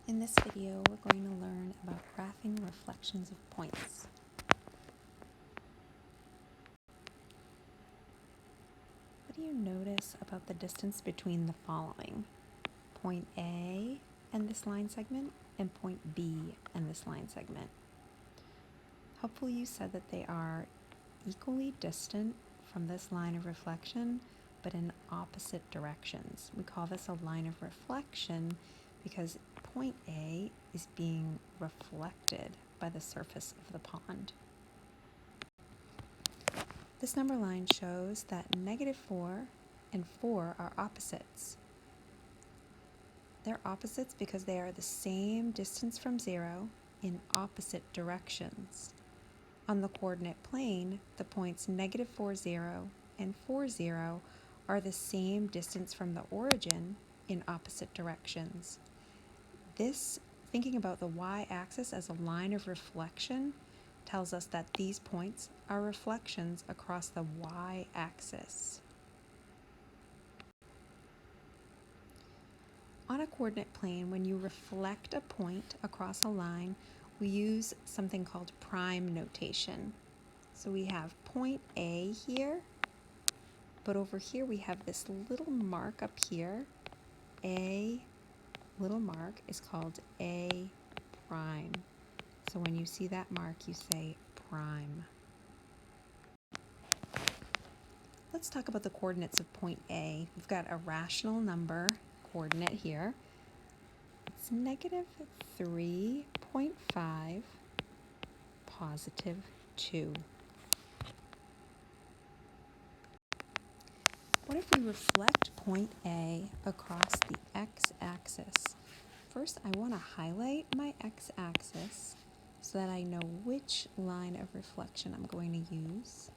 In this video, we're going to learn about graphing reflections of points. What do you notice about the distance between the following? Point A and this line segment, and point B and this line segment. Hopefully you said that they are equally distant from this line of reflection, but in opposite directions. We call this a line of reflection because point A is being reflected by the surface of the pond. This number line shows that -4 and 4 are opposites. They're opposites because they are the same distance from 0 in opposite directions. On the coordinate plane, the points -4, 0 and 4, 0 are the same distance from the origin in opposite directions. This, thinking about the y-axis as a line of reflection, tells us that these points are reflections across the y-axis. On a coordinate plane, when you reflect a point across a line, we use something called prime notation. So we have point A here, but over here we have this little mark up here. A little mark is called A prime. So when you see that mark, you say prime. Let's talk about the coordinates of point A. We've got a rational number coordinate here. It's -3.5, +2. What if we reflect point A across the x-axis? First, I want to highlight my x-axis so that I know which line of reflection I'm going to use.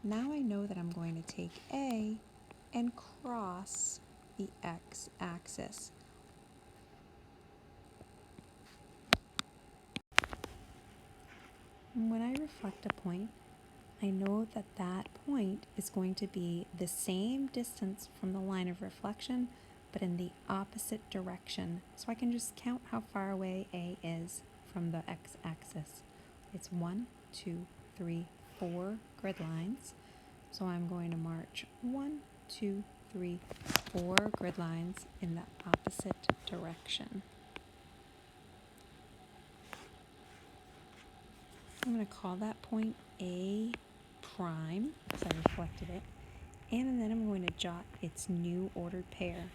Now I know that I'm going to take A and cross the x-axis. When I reflect a point, I know that that point is going to be the same distance from the line of reflection, but in the opposite direction. So I can just count how far away A is from the x-axis. It's 1, 2, 3, 4 grid lines. So I'm going to march 1, 2, 3, 4 grid lines in the opposite direction. I'm going to call that point A prime, because I reflected it, and then I'm going to jot its new ordered pair.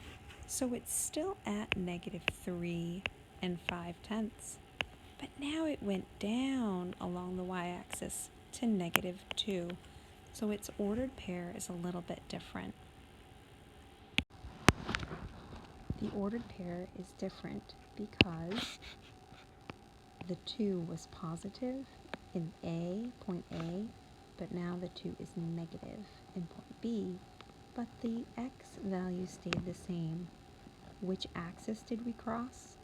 So it's still at -3 and 5/10, but now it went down along the y-axis to -2. So its ordered pair is a little bit different. The ordered pair is different because the 2 was positive in point A, but now the 2 is negative in point B, but the x value stayed the same. Which axis did we cross?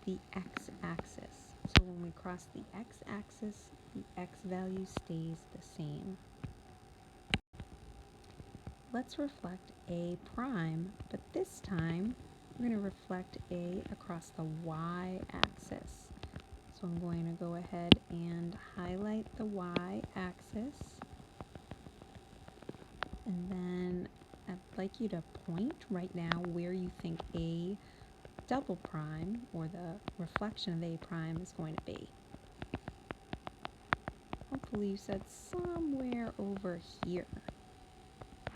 The x-axis. So when we cross the x-axis, the x value stays the same. Let's reflect A prime, but this time we're going to reflect A across the y-axis. So I'm going to go ahead and highlight the y-axis, and then I'd like you to point right now where you think A double prime, or the reflection of A prime, is going to be. Hopefully you said somewhere over here,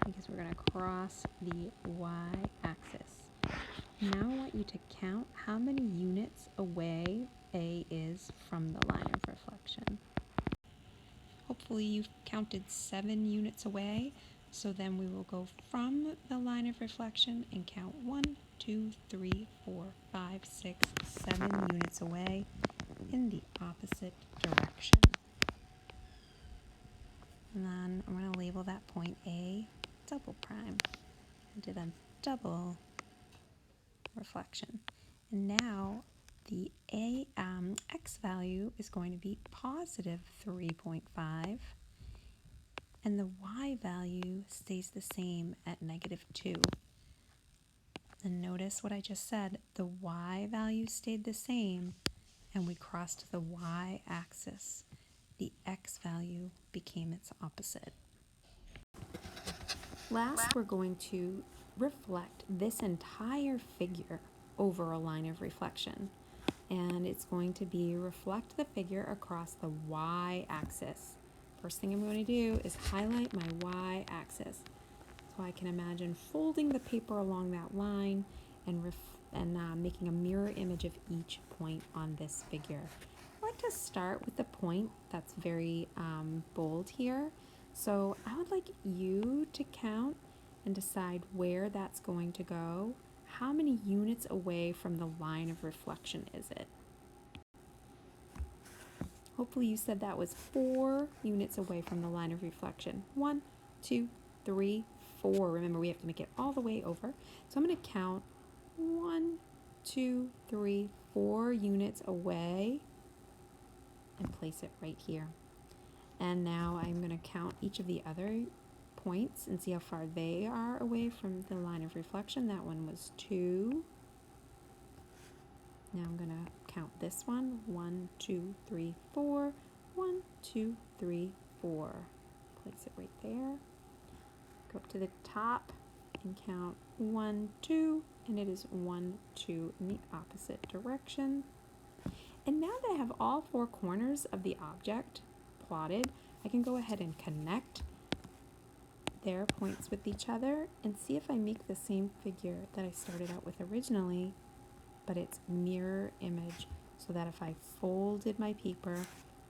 because we're going to cross the y-axis. Now I want you to count how many units away A is from the line of reflection. Hopefully you've counted 7 units away, so then we will go from the line of reflection and count 1, 2, 3, 4, 5, 6, 7 units away in the opposite direction. And then I'm going to label that point A double prime. I did a double reflection. And now the x value is going to be +3.5, and the y value stays the same at -2. And notice what I just said, the y value stayed the same and we crossed the y-axis. The x value became its opposite. Last, we're going to reflect this entire figure over a line of reflection. And it's going to be reflect the figure across the y-axis. First thing I'm going to do is highlight my y-axis. So I can imagine folding the paper along that line and making a mirror image of each point on this figure. I like to start with the point that's very bold here. So I would like you to count and decide where that's going to go. How many units away from the line of reflection is it? Hopefully you said that was 4 units away from the line of reflection. 1, 2, 3, 4. Remember, we have to make it all the way over. So I'm going to count 1, 2, 3, 4 units away and place it right here. And now I'm going to count each of the other points and see how far they are away from the line of reflection. That one was 2. Now I'm going to count this one. 1, 2, 3, 4. 1, 2, 3, 4. Place it right there. Go up to the top and count 1, 2, and it is 1, 2 in the opposite direction. And now that I have all 4 corners of the object plotted, I can go ahead and connect their points with each other and see if I make the same figure that I started out with originally, but it's mirror image, so that if I folded my paper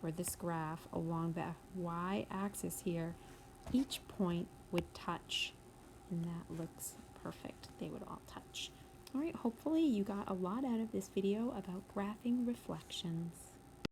or this graph along the y-axis here, each point would touch, and that looks perfect. They would all touch. All right, hopefully you got a lot out of this video about graphing reflections.